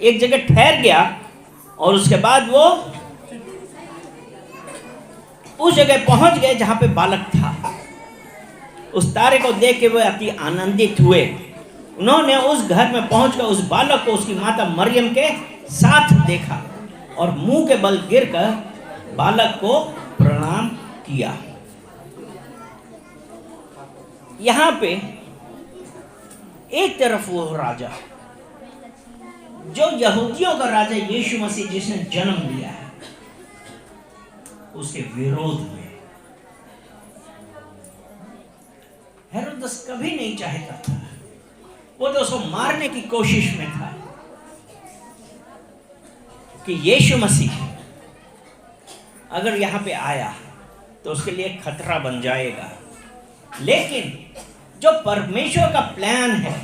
एक जगह ठहर गया और उसके बाद वो उस जगह पहुंच गए जहां पे बालक था। उस तारे को देख के वो अति आनंदित हुए। उन्होंने उस घर में पहुंचकर उस बालक को उसकी माता मरियम के साथ देखा और मुंह के बल गिरकर बालक को प्रणाम किया। यहां पे एक तरफ वो राजा जो यहूदियों का राजा यीशु मसीह जिसने जन्म लिया है, उसके विरोध में हेरोदस कभी नहीं चाहता था। वो तो उसको मारने की कोशिश में था कि यीशु मसीह अगर यहां पे आया तो उसके लिए खतरा बन जाएगा। लेकिन जो परमेश्वर का प्लान है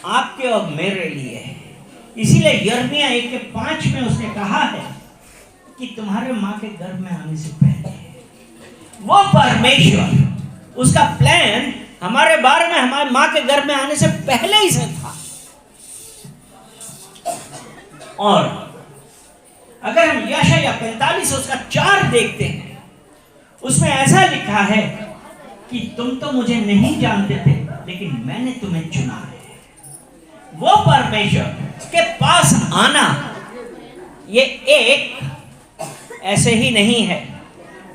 आपके और मेरे लिए है, इसीलिए यिर्मयाह 1:5 में उसने कहा है कि तुम्हारे मां के गर्भ में आने से पहले वो परमेश्वर, उसका प्लान हमारे बारे में हमारे मां के गर्भ में आने से पहले ही से था। और अगर हम यशायाह 45 उसका 4 देखते हैं, उसमें ऐसा लिखा है कि तुम तो मुझे नहीं जानते थे लेकिन मैंने तुम्हें चुना है। वो परमेश्वर के पास आना ये एक ऐसे ही नहीं है,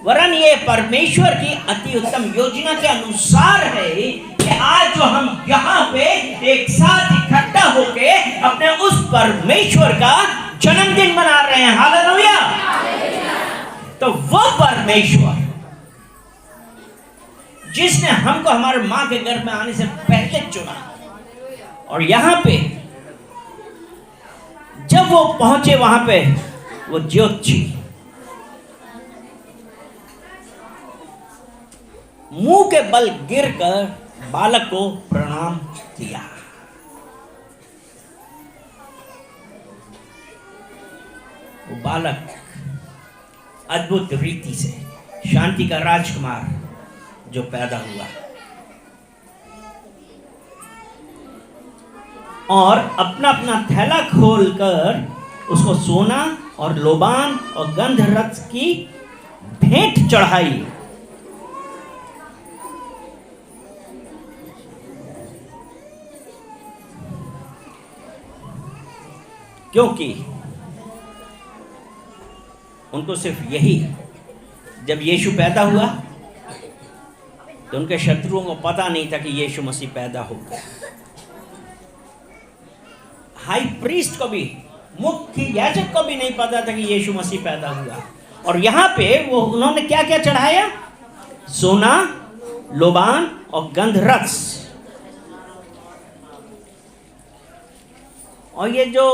वरन ये परमेश्वर की अति उत्तम योजना के अनुसार है कि आज जो हम यहाँ पे एक साथ इकट्ठा होके अपने उस परमेश्वर का जन्मदिन मना रहे हैं। हालेलुया। तो वो परमेश्वर जिसने हमको हमारे मां के गर्भ में आने से पहले चुना, और यहां पे जब वो पहुंचे वहां पे वो ज्योत थी, मुंह के बल गिरकर बालक को प्रणाम किया। वो बालक अद्भुत रीति से शांति का राजकुमार जो पैदा हुआ और अपना अपना थैला खोलकर उसको सोना और लोबान और गंधरस की भेंट चढ़ाई। क्योंकि उनको सिर्फ यही, जब यीशु पैदा हुआ तो उनके शत्रुओं को पता नहीं था कि यीशु मसीह पैदा होगा। हाई प्रीस्ट को भी, मुख्य याजक को भी नहीं पता था कि यीशु मसीह पैदा हुआ। और यहां पे वो उन्होंने क्या क्या चढ़ाया? सोना, लोबान और गंधरस। और ये जो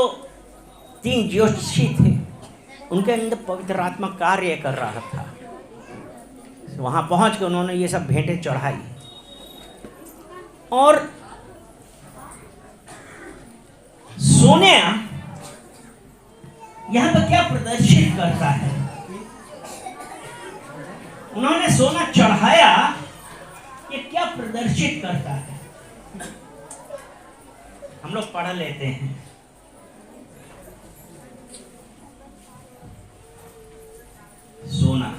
3 ज्योतिषी थे उनके अंदर पवित्र आत्मा कार्य कर रहा था। वहां पहुंच के उन्होंने ये सब भेंटें चढ़ाई। और सोने यहां पर क्या प्रदर्शित करता है? उन्होंने सोना चढ़ाया, ये क्या प्रदर्शित करता है? हम लोग पढ़ लेते हैं। सोना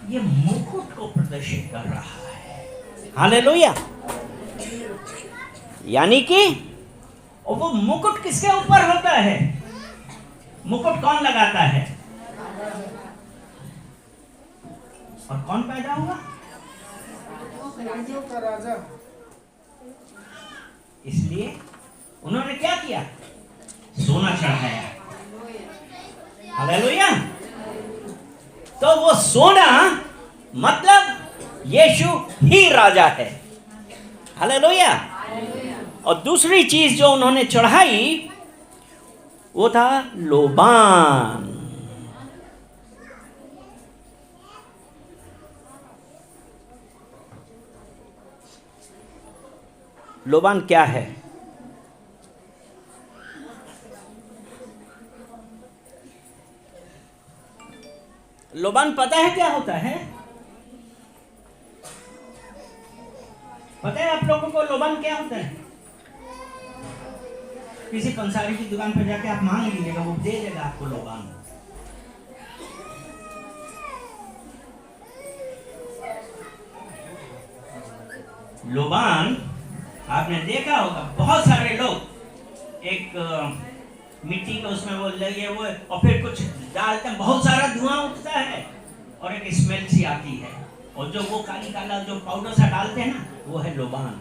ये मुकुट को प्रदर्शित कर रहा है। हालेलुया। यानी कि वो मुकुट किसके ऊपर होता है? मुकुट कौन लगाता है? और कौन पैदा हुआ? राजा। इसलिए उन्होंने क्या किया? सोना चढ़ाया। हालेलुया। तो वो सोना मतलब यीशु ही राजा है। हालेलुया। और दूसरी चीज जो उन्होंने चढ़ाई वो था लोबान। लोबान क्या है? लोबान पता है क्या होता है? पता है आप लोगों को लोबान क्या होता है? किसी पंसारी की दुकान पर जाके आप मांग लीजिएगा, वो दे देगा आपको लोबान। लोबान आपने देखा होगा, बहुत सारे लोग एक मिट्टी का उसमें वो लगे वो और फिर कुछ डालते हैं, बहुत सारा धुआं उठता है और एक स्मेल सी आती है, और जो वो काली काला जो पाउडर सा डालते हैं ना, वो है लोबान।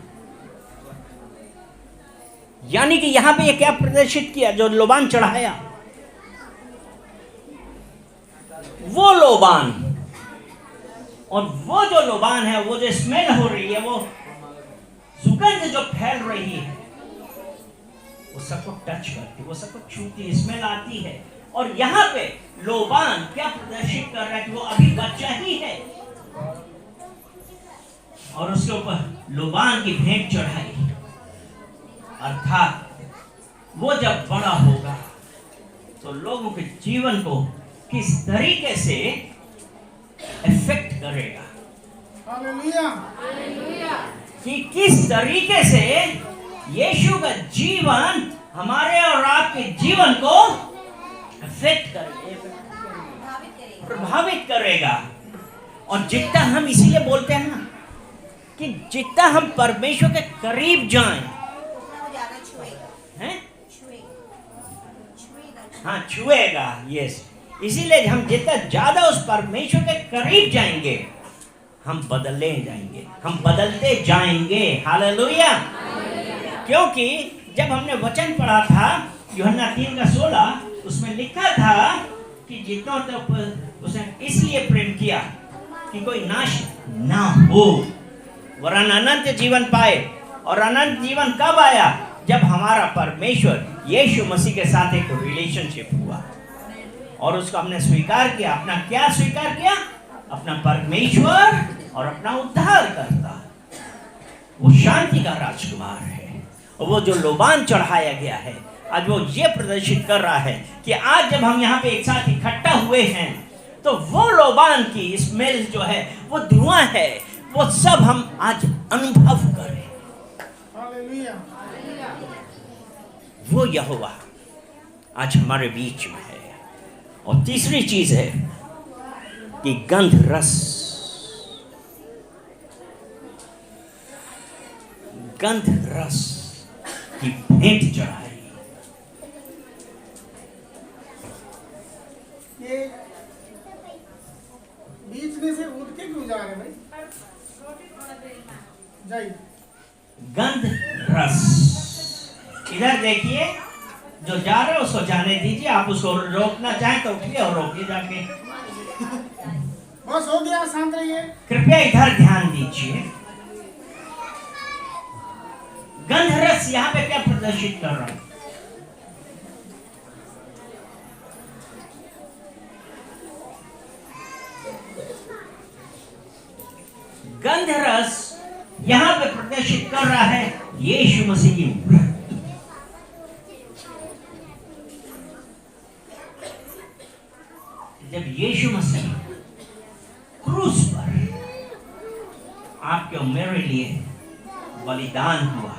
यानी कि यहां पे ये क्या प्रदर्शित किया, जो लोबान चढ़ाया वो लोबान, और वो जो लोबान है, वो जो स्मेल हो रही है, वो सुगंध जो फैल रही है, वो सबको टच करती, वो सबको छूती, स्मेल आती है। और यहाँ पे लोबान क्या प्रदर्शित कर रहा है कि वो अभी बच्चा ही है, और उसके ऊपर लोबान की भेंट चढ़ाई, अर्थात वो जब बड़ा होगा तो लोगों के जीवन को किस तरीके से इफेक्ट करेगा, हालेलुया, कि किस तरीके से यीशु का जीवन हमारे और आपके जीवन को इफेक्ट करेगा, प्रभावित करेगा। और जितना हम इसीलिए बोलते हैं ना कि जितना हम परमेश्वर के करीब जाएं, हैं? हाँ, छुएगा, यस। इसीलिए हम जितना ज्यादा उस परमेश्वर के करीब जाएंगे, हम बदलते जाएंगे, हम बदलते जाएंगे। हालेलुया। क्योंकि जब हमने वचन पढ़ा था यूहन्ना 3:16, उसमें लिखा था कि जितना तक उसने इसलिए प्रेम किया कि कोई नाश ना हो वरन अनंत जीवन पाए। और अनंत जीवन कब आया? जब हमारा परमेश्वर यीशु मसीह के साथ एक रिलेशनशिप हुआ और उसको हमने स्वीकार किया। अपना क्या स्वीकार किया? अपना परमेश्वर और अपना उद्धार करता। वो शांति का राजकुमार है। और वो जो लोबान चढ़ाया गया है, आज वो ये प्रदर्शित कर रहा है कि आज जब हम यहाँ पे एक साथ इकट्ठा हुए हैं तो वो लोबान की स्मेल जो है, वो धुआं है, वो सब हम आज अनुभव करें। हालेलुया। वो यहोवा आज हमारे बीच में है। और तीसरी चीज है कि गंध रस, गंध रस की भेंट चढ़ाई। ये बीच में से उठ के क्यों जा रहे भाई? जाइए। गंध रस, इधर देखिए, जो जा रहे हो उसको जाने दीजिए। आप उसको रोकना चाहें तो उठिए और रोकिए जाके। बस हो गया, शांत रहिए। कृपया इधर ध्यान दीजिए। गंध रस यहाँ पे क्या प्रदर्शित कर रहा है? गंध रस यहां पे प्रदर्शित कर रहा है यीशु मसीह की मृत्यु। जब यीशु मसीह क्रूस पर आपके और मेरे लिए बलिदान हुआ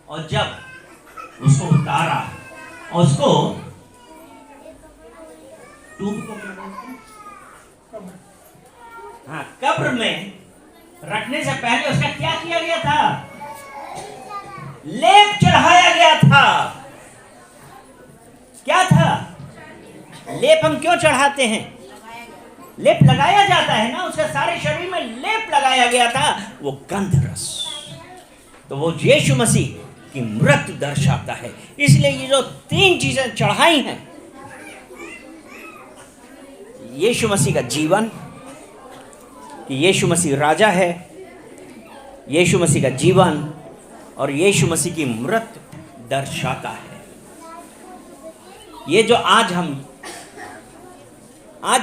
और जब उसको उतारा और उसको कब्र में रखने से पहले उसका क्या किया गया था? लेप चढ़ाया गया था। क्या था लेप? हम क्यों चढ़ाते हैं? लेप लगाया जाता है ना, उसके सारे शरीर में लेप लगाया गया था, वो गंध रस। तो वो यीशु मसीह की मृत्यु दर्शाता है। इसलिए ये जो तीन चीजें चढ़ाई हैं, यीशु मसीह का जीवन, कि यीशु मसीह राजा है, यीशु मसीह का जीवन और यीशु मसीह की मृत्यु दर्शाता है। ये जो आज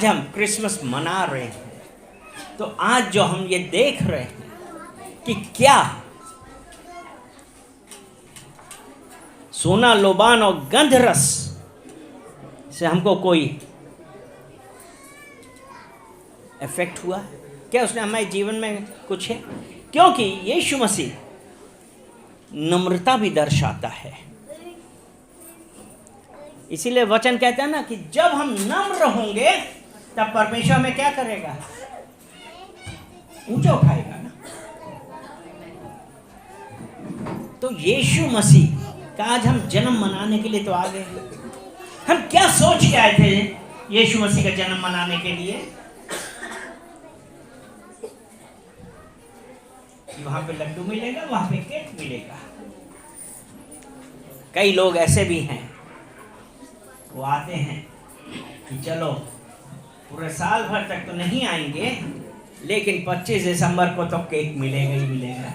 हम क्रिसमस मना रहे हैं, तो आज जो हम ये देख रहे हैं कि क्या सोना, लोबान और गंध रस से हमको कोई इफेक्ट हुआ? क्या उसने हमारे जीवन में कुछ है? क्योंकि यीशु मसीह नम्रता भी दर्शाता है। इसीलिए वचन कहता है ना कि जब हम नम्र होंगे तब परमेश्वर में क्या करेगा, ऊंचा उठाएगा ना। तो यीशु मसीह का आज हम जन्म मनाने के लिए तो आ गए। हम क्या सोच के आए थे यीशु मसीह का जन्म मनाने के लिए? कि वहां पे लड्डू मिलेगा, वहां पे केक मिलेगा। कई लोग ऐसे भी हैं, वो आते हैं कि चलो पूरे साल भर तक तो नहीं आएंगे, लेकिन 25 दिसंबर को तो केक मिलेगा ही मिलेगा।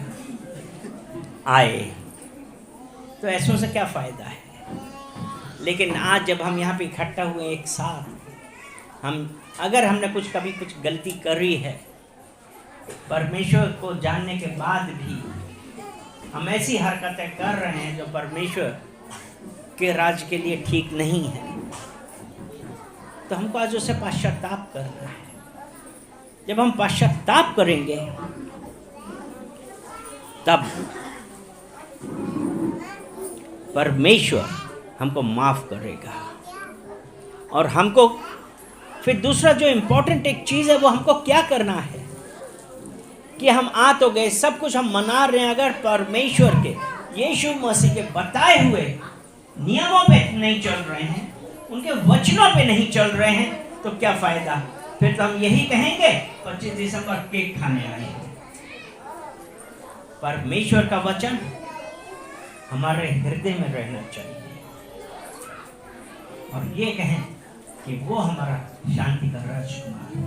आए तो ऐसों से क्या फायदा है? लेकिन आज जब हम यहाँ पे इकट्ठा हुए एक साथ, अगर हमने कभी कुछ गलती करी है, परमेश्वर को जानने के बाद भी हम ऐसी हरकतें कर रहे हैं जो परमेश्वर के राज्य के लिए ठीक नहीं है, तो हमको आज उससे पश्चाताप करना है। जब हम पश्चाताप करेंगे तब परमेश्वर हमको माफ करेगा। और हमको फिर दूसरा जो इम्पोर्टेंट एक चीज़ है, वो हमको क्या करना है कि हम आ तो गए, सब कुछ हम मना रहे हैं, अगर परमेश्वर के यीशु मसीह के बताए हुए नियमों पे नहीं चल रहे हैं, उनके वचनों पे नहीं चल रहे हैं, तो क्या फ़ायदा? फिर तो हम यही कहेंगे 25 दिसंबर केक खाने आए हैं। परमेश्वर का वचन हमारे हृदय में रहना चाहिए और ये कहें कि वो हमारा शांति का राजकुमार है।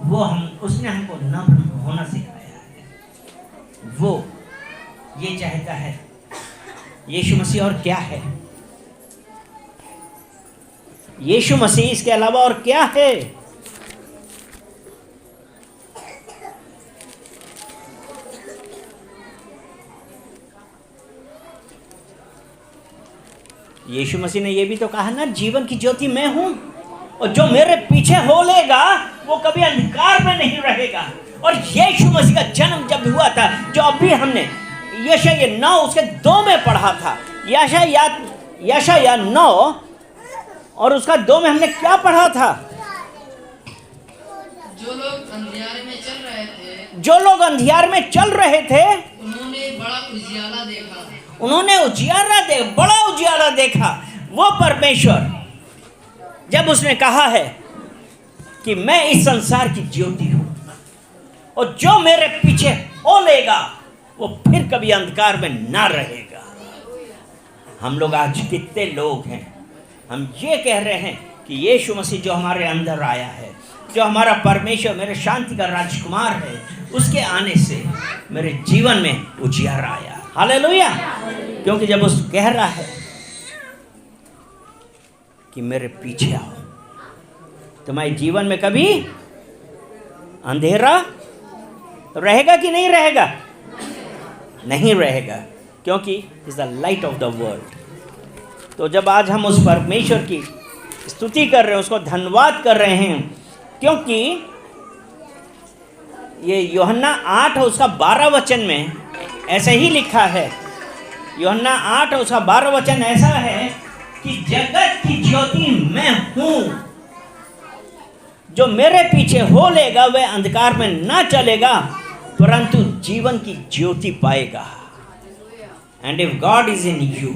वो उसने हमको नम्र होना सिखाया है। वो ये चाहता है। यीशु मसीह और क्या है? यीशु मसीह इसके अलावा और क्या है? यीशु मसीह ने ये भी तो कहा ना, जीवन की ज्योति मैं हूं और जो मेरे पीछे हो लेगा वो कभी अंधकार में नहीं रहेगा। और यीशु मसीह का जन्म जब हुआ था, जो अभी हमने यशायाह 9 उसके 2 में पढ़ा था, यशायाह 9 और उसका 2 में हमने क्या पढ़ा था? जो लोग अंधियारे में चल रहे थे, उन्होंने बड़ा उजियाला देखा। बड़ा उजियाला देखा। वो परमेश्वर जब उसने कहा है कि मैं इस संसार की ज्योति हूं और जो मेरे पीछे हो लेगा वो फिर कभी अंधकार में ना रहेगा। हम लोग आज कितने लोग हैं, हम ये कह रहे हैं कि यीशु मसीह जो हमारे अंदर आया है, जो हमारा परमेश्वर, मेरे शांति का राजकुमार है, उसके आने से मेरे जीवन में उजियारा आया। हालेलुया। क्योंकि जब उस कह रहा है कि मेरे पीछे आओ, तुम्हारे जीवन में कभी अंधेरा रहेगा कि नहीं रहेगा? नहीं रहेगा, क्योंकि is the light of the world. तो जब आज हम उस परमेश्वर की स्तुति कर रहे हैं, उसको धन्यवाद कर रहे हैं, क्योंकि ये यूहन्ना 8 और उसका 12 वचन में ऐसे ही लिखा है। यूहन्ना 8 और उसका 12 वचन ऐसा है कि जगत की ज्योति मैं हूं, जो मेरे पीछे हो लेगा वह अंधकार में ना चलेगा परंतु जीवन की ज्योति पाएगा। And if God is in you,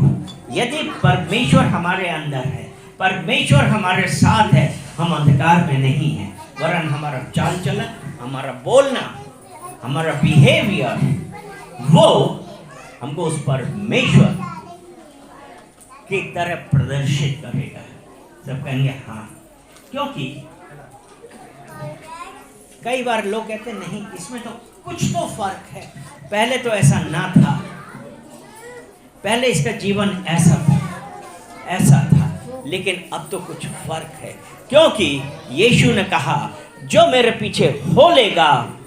यदि परमेश्वर हमारे अंदर है, परमेश्वर हमारे साथ है, हम अंधकार में नहीं हैं, वरन हमारा चाल चलन, हमारा बोलना, हमारा बिहेवियर, वो हमको उस परमेश्वर की तरह प्रदर्शित करेगा। सब कहेंगे हाँ। क्योंकि कई बार लोग कहते नहीं, इसमें तो कुछ तो फर्क है, पहले तो ऐसा ना था, पहले इसका जीवन ऐसा था, लेकिन अब तो कुछ फर्क है। क्योंकि यीशु ने कहा जो मेरे पीछे हो लेगा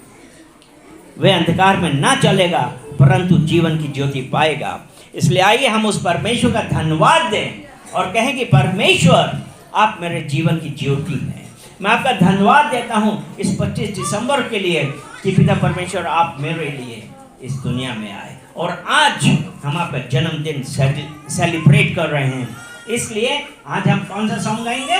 वह अंधकार में ना चलेगा परंतु जीवन की ज्योति पाएगा। इसलिए आइए हम उस परमेश्वर का धन्यवाद दें और कहें कि परमेश्वर आप मेरे जीवन की ज्योति हैं। मैं आपका धन्यवाद देता हूं इस 25 दिसंबर के लिए कि पिता परमेश्वर आप मेरे लिए इस दुनिया में आए और आज हम आपका जन्मदिन सेलिब्रेट कर रहे हैं। इसलिए आज हम कौन सा सॉन्ग गाएंगे?